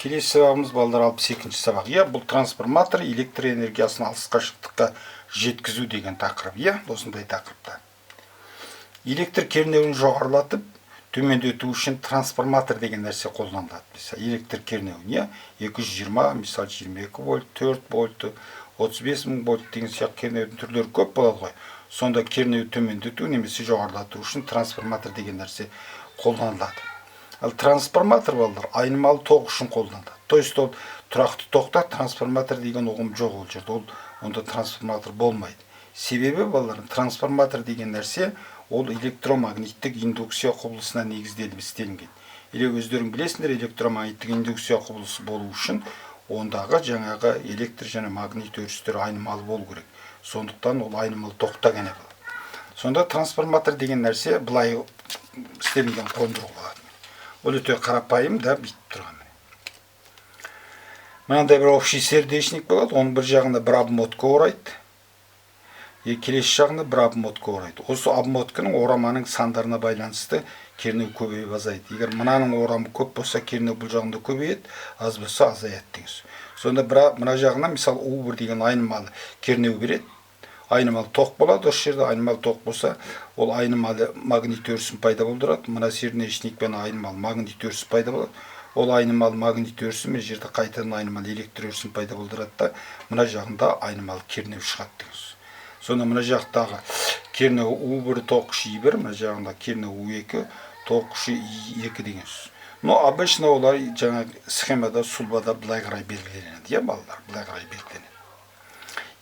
Келесі сабағымыз балдар 62-ші сабақ. Бұл трансформатор электр энергиясын алыс қашықтыққа жеткізу деген тақырып. Осындай тақырыпта. Электр кернеуін жоғарылатып, төмендету үшін трансформатор деген нәрсе қолданылады. Мысалы, электр кернеуін, 220, мысалы 22 вольт, 4 вольт, 35 мың вольт деген сияқты кернеудің түрлері көп болады ғой. Сонда кернеуді төмендету немесе жоғарылату үшін трансформатор деген нәрсе қолданылады. Ал трансформатор балдар айнымалы тоқ үшін қолданылады. То есть ол тұрақты тоқта трансформатор деген ұғым жоқ ол жерде. Онда трансформатор болмайды. Себебі балдар трансформатор деген нәрсе ол электромагниттік индукция құбылысына негізделіп істелінген. Или өздерің білесіңдер, электромагниттік индукция құбылысы болу үшін ондағы жаңағы электр және магнит өрістері айнымалы болу керек. Сондықтан ол айнымалы тоқта ғана болады. Сонда трансформатор деген нәрсе былай істелінген қондырғы болады. Ол өте қарапайым да бүйтіп тұрған. Мынандай бір общий сердечник болады, оның бір жағында бір обмотка орайды, келесі жағында бір обмотка орайды. Осы обмотканың ораманың сандарына байланысты кернеу көбейіп азайды. Егер мынаның орамы көп болса, кернеу бұл жағында көбейеді, аз болса азаяды деген. Сонда мына жағына мысалы U1 деген айнымалы кернеу береді. Айнымалы тоқ болады, осы жерде айнымалы тоқ болса, ол айнымалы магнит өрісін пайда болдырады. Мына сердечникпен айнымалы магнит өрісі пайда болады. Ол айнымалы магнит өрісі мен жерде қайтадан айнымалы электр өрісін пайда болдырады да, мына жағында айнымалы кернеу шығады деген. Сонда мына жақтағы кернеу U1 тоқ ұшы I1, мына жағында кернеу U2 тоқ ұшы I2 деген. Но обычно олар жаңа схемада, сұлбада былай қарай белгіленеді, балалар, былай қарай белгіленеді.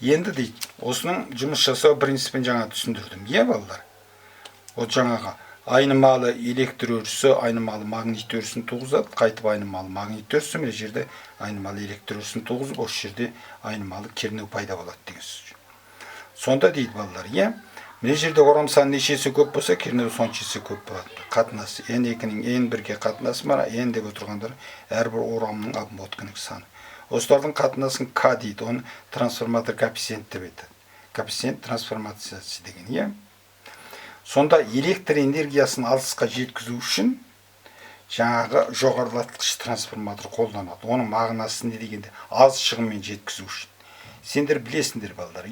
Енді дейді, осының жұмыс жасау принципін жаңа түсіндірдім, балалар. Ол жаңаға айнымалы электр өрісі, айнымалы магнит өрісін туғызады, қайтып айнымалы магнит өрісі, мына жерде айнымалы электр өрісін туғызып, осы жерде айнымалы кернеу пайда болады деген сөз. Сонда дейді балалар, мына жерде орам саны нешесі көп болса, кернеу соншасы көп болады. Қатынасы N2-нің N1-ге қатынасы мына N деп отырғандар әрбір орамның обмотканың саны. Осылардың қатынасын К дейді, оны трансформатор коэффициент деп айтады. Коэффициент трансформациясы деген, Сонда электр энергиясын алысқа жеткізу үшін жаңағы жоғарылатқыш трансформатор қолданады. Оның мағынасы не дегенде аз шығынмен жеткізу үшін. Сендер білесіңдер балдар,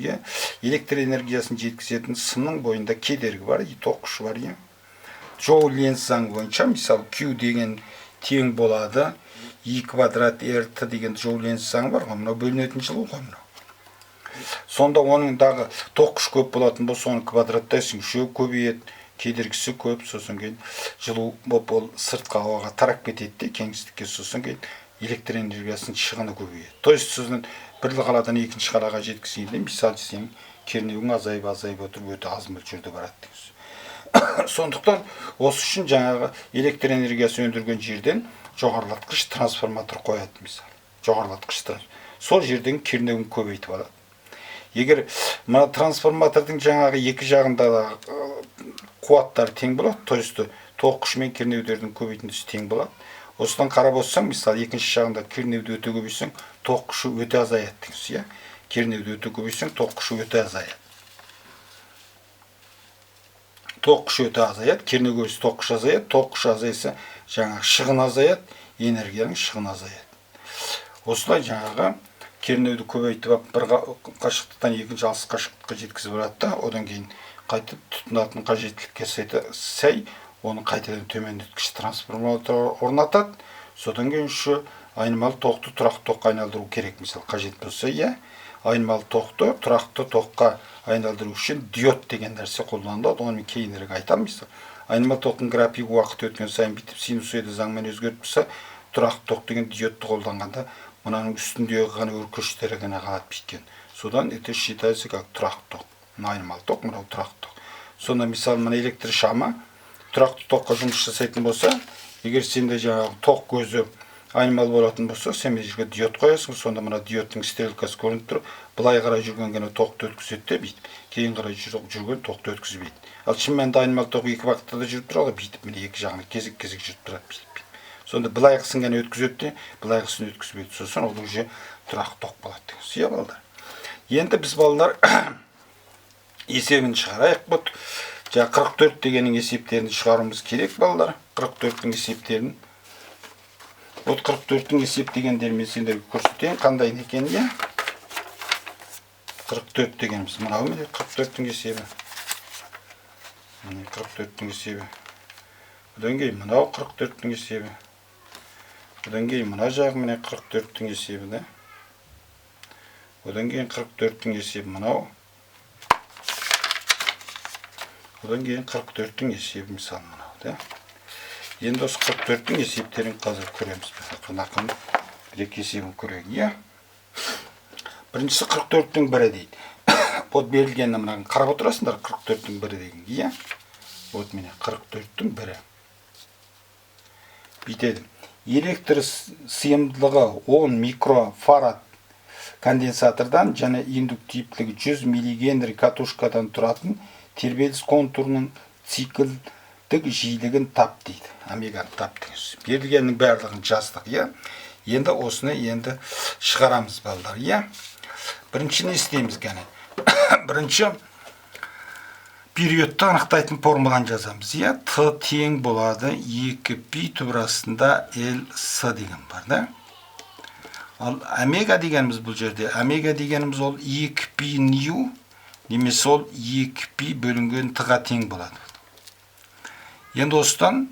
электр энергиясын жеткізетін сымның бойында кедергі бар, тоқ ұшы бар, Джоуль Ленц заңы бойынша, мысалы Q деген тең болады, E квадрат RT деген Джоуль Ленц заңы бар, мынау бөлінетін жылу ғой мынау. Сонда оныңдағы тоқ күш көп болатын болса, оны квадраттайсың, үшеу көбейеді, кедергісі көп, сосын кейін жылу болып ол сыртқа ауаға тарап кетеді, кеңістікке, сосын кейін электр энергиясының шығыны көбейеді. То есть сосын бір қаладан екінші қалаға жеткізгенде, мысалы сен кернеуің азайып отырып өте аз мөлшерде барады деген. Сондықтан осы үшін жаңағы электр энергиясы өндірген жерден жоғарылатқыш трансформатор қояды, мысалы. Жоғарылатқыш. Сол жерден кернеуін көбейтіп алады. Егер мына трансформатордың жаңағы екі жағында қуаттары тең болады, то есть тоқ күш мен кернеудердің көбейтіндісі тең болады. Осыдан қарап отырсаң, мысалы, екінші жағында кернеуді өте көбейсең, тоқ күші өте азаяды деген. Кернеуді өте көбейсең, тоқ күші өте азаяды. Тоқ күші өте азаяды, кернеу көбейсе тоқ күші азаяды, тоқ күші азайса, жаңағы шығын азаяды, энергияның шығын азаяды. Осылай жаңағы кернеуді көбейтіп, бір қашықтықтан екінші алыс қашықтыққа жеткізіп алады да, одан кейін қайтып тұтынатын қажеттілікке сай, оны қайтадан төмендеткіш трансформатор орнатады. Содан кейін үші айнымалы тоқты тұрақты тоққа айналдыру керек, мысалы, қажет болса, айнымалы тоқты тұрақты тоққа айналдыру үшін диод деген нәрсе қолданылады. Оны мен кейінірек айтамын, мысалы. Айнымалы тоқтың графигі уақыт өткен сайын бүйтіп синусоида заңмен өзгеріп тұрса, тұрақты тоқ деген диодты қолданғанда мынаның үстіндегі ғана өркештері ғана қалады біткен. Содан это считается как тұрақты тоқ. Айнымалы тоқ, мынау тұрақты тоқ. Сонда мысалы мына электр шамы тұрақты тоққа жұмыс жасайтын болса, егер сенде жаңағы тоқ көзі айнымалы болатын болса, сен мына жерге диод қоясың, сонда мына диодтың стрелкасы көрініп тұр, былай қарай жүрген ғана тоқты өткізеді де бүйтіп, кейін қарай жүрген тоқты өткізбейді. Ал шын мәнінде айнымалы тоқ екі бағытта да жүріп тұрады, бүйтіп міне екі жағына кезек-кезек жүріп тұрады бүйтіп. Сонда былай қысын ғана өткізеді де, былай қысын өткізбейді. Сосын ол уже тұрақты тоқ болады деген. Балалар. Енді біз балалар есебін шығарайық. Жаңа 44 дегеннің есептерін шығаруымыз керек, балалар. 44-тің есептерін. Вот 44-тің есептегендерін мен сендерге көрсетейін, қандай екенін, иә. 44 дегеніміз мынау міне 44-тің есебі. Міне 44-тің есебі. Одан кейін мынау 44-тің есебі. Одан кейін мына жағы міне 44-тің есебі, да. Одан кейін 44-тің есебі мынау. Одан кейін 44-тің есебі мысалы мынау, да. Енді осы 44-тің есептерін қазір көреміз. Ақын білек есебін көрейік, иә. Біріншісі 44-тің бірі дейді. Вот берілгенін мынаны қарап отырасыңдар, 44-тің бірі деген, иә. Вот міне 44-тің бірі. Бүйтеді. Электр сыйымдылығы 10 микрофарад конденсатордан және индуктивтілігі 100 миллигенри катушкадан тұратын тербеліс контурының циклдік жиілігін тап дейді. Омеганы тап дегенсіз. Берілгеннің барлығын жаздық, иә. Енді осыны енді шығарамыз балдар, иә. Бірінші не істейміз гәне? Бірінші периодты анықтайтын формуланы жазамыз, иә. Т тең болады 2π түбірасында L деген бар, да. Ал омега дегеніміз бұл жерде, омега дегеніміз ол 2π нью, немесе ол 2π бөлінген т-ға тең болады. Енді осыдан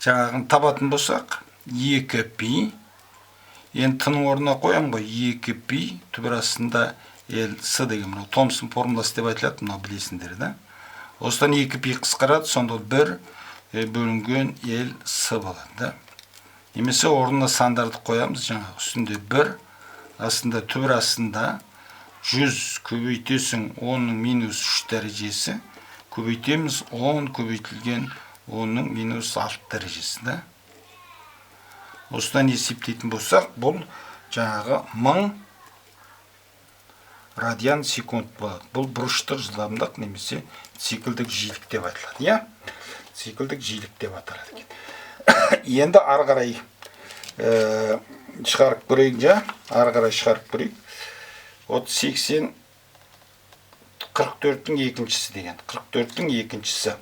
жаңағын табатын болсақ, 2π, енді тының орнына қоям ғой, 2π түбірасында L деген, мынау Томсон формуласы деп айтылады, мынау білесіңдер, да. Осыдан 2π қысқарады, сонда 1 бөлінген L болады, да. Немесе орнына сандарды қоямыз, жаңағы үстінде 1, астында түбірасында 100 көбейтесің 10-ның минус 3 дәрежесі, көбейтеміз 10 көбейтілген 10-ның минус 6 дәрежесі, да. Осыдан есептейтін болсақ, бұл жаңағы 1000 радиан секунд болады. Бұл бұрыштық жылдамдық немесе циклдік жиілік деп айтылады, иә? Циклдік жиілік деп аталады екен. Енді ары қарай шығарып көрейік, жа? Ары қарай шығарып көрейік. 80 44-тің екіншісі деген. 44-тің екіншісі.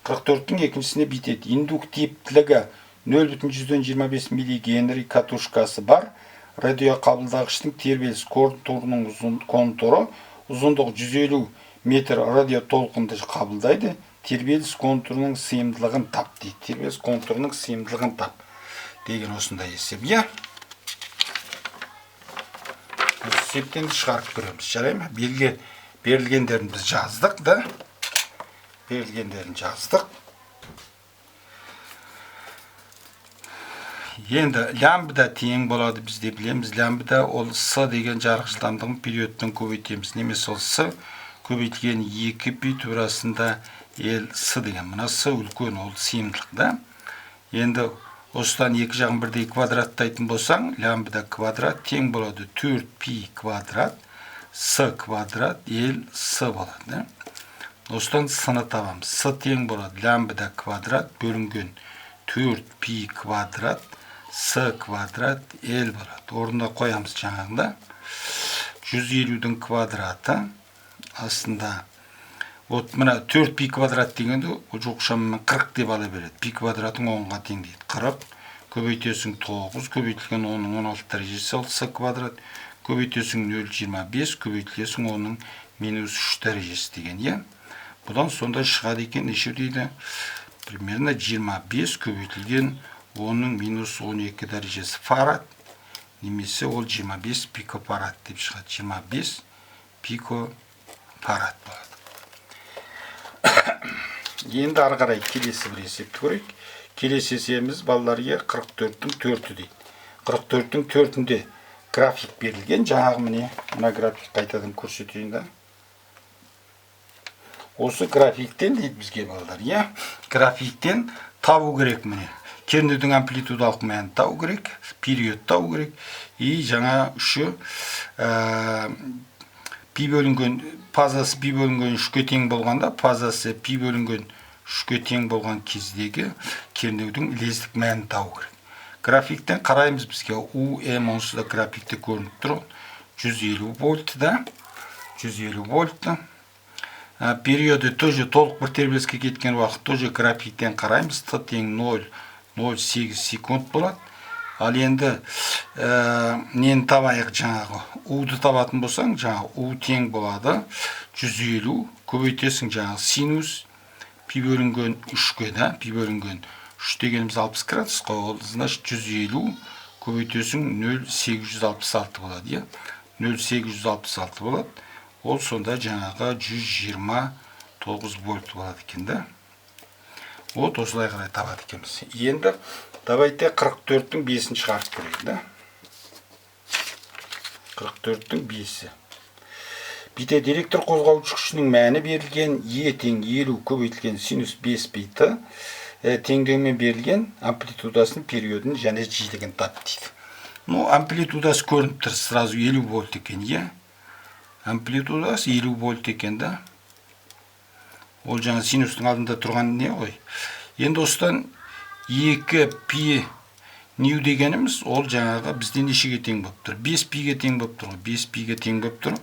44-тің екіншісіне бүйтеді. Индуктивтілігі 0,125 миллигенри катушкасы бар. Радиоқабылдағыштың тербеліс контурының контуры ұзындығы 150 метр радио толқынды қабылдайды. Тербеліс контурының сыйымдылығын тап дейді. Тербеліс контурының сыйымдылығын тап деген осындай есеп, иә. Есептен шығарып көреміз, жарай ма? Берілгендерін біз жаздық, да? Берілгендерін жаздық. Енді лямбда тең болады, біз де білеміз. Лямбда ол С деген жарық жылдамдығын периодтың көбейтеміз. Немесе ол С көбейтілген 2π түбірасында L деген. Мына С үлкен, ол сыйымдылық, да? Енді осыдан екі жағын бірдей квадраттайтын болсаң, лямбда квадрат тең болады 4π квадрат С квадрат L болады, да? Осыдан С-ны табамыз. С тең болады лямбда квадрат бөлінген 4π квадрат С квадрат L болады. Орнына қоямыз жаңағында. 150-дің квадраты астында. Вот мына 4π квадрат дегенді жоқшаммен 40 деп ала береді. Пи квадратың 10-ға тең дейді. 40 көбейтесің 9 көбейтілген 10-ның 16 дәрежесі ол С квадрат. Көбейтесің 0,25 көбейтілесің 10-ның минус 3 дәрежесі деген, е. Бұдан сонда шығады екен, неше дейді? Примерно 25 көбейтілген 10-ның минус 12 дәрежесі фарад. Немесе ол 25 пикофарад деп шығады. 25 пикофарад болады. Енді ары қарай келесі бір есепті көрейік. Келесі есебіміз балаларға 44-тің 4-і дейді. 44-тің 4-інде график берілген. Жаңағы мына график қайтадан көрсетейін, да. Осы графиктен дейді бізге балалар, иә. Графиктен табу керек міне. Кернеудің амплитудалық мәнін табу керек, период табу керек. И жаңа үші пи бөлінген, фазасы пи бөлінген 3-ке тең болғанда, фазасы пи бөлінген 3-ке тең болған кездегі кернеудің лездік мәнін табу керек. Графиктен қараймыз бізге УМ онсы да графикте көрініп тұр. 150 вольт, да? 150 вольтты. Периоды тоже толық бір тербеліске кеткен уақыт тоже графиктен қараймыз. Т тең 0,08 секунд болады. Ал енді нені табайық жаңағы уды табатын болсаң, жаңағы у тең болады 150, көбейтесің жаңағы синус пи бөлінген 3-ке да, пи бөлінген 3 дегеніміз 60 градус қой, ол значит 150 көбейтесің 0,866 болады, иә. 0,866 болады. Ол сонда жаңағы 129 вольт болады екен да. Вот осылай қарай табады екенбіз. Енді давайте 44-тің 5-ін шығарып көрейік да. 44-тің 5-і. Бите директор қозғаушы күшінің мәні берілген Е тең 50 көбейтілген синус 5 биті теңдеумен берілген амплитудасының периодын және жиілігін тап дейді. Ну, амплитудасы көрініп тұр, сразу 50 вольт екен, е. Амплитудасы 50 вольт екен да. Ол жаңа синустың алдында тұрған не ғой. Енді осыдан 2 пи нью дегеніміз, ол жаңағы бізде нешеге тең болып тұр? 5 пиге тең болып тұр. 5 пиге тең болып тұр.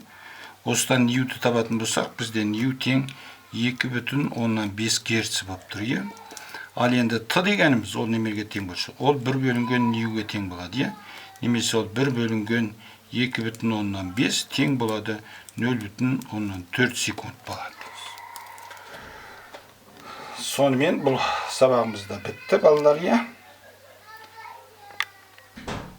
Осыдан ньюді табатын болсақ, бізде нью тең 2,5 герц болып тұр, е. Ал енді т дегеніміз, ол немеге тең болса, ол 1 бөлінген ньюге тең болады, е. Немесе ол 1 бөлінген 2,5 тең болады 0,4 секунд болады. Сонымен бұл сабағымыз да бітті, балалар, е.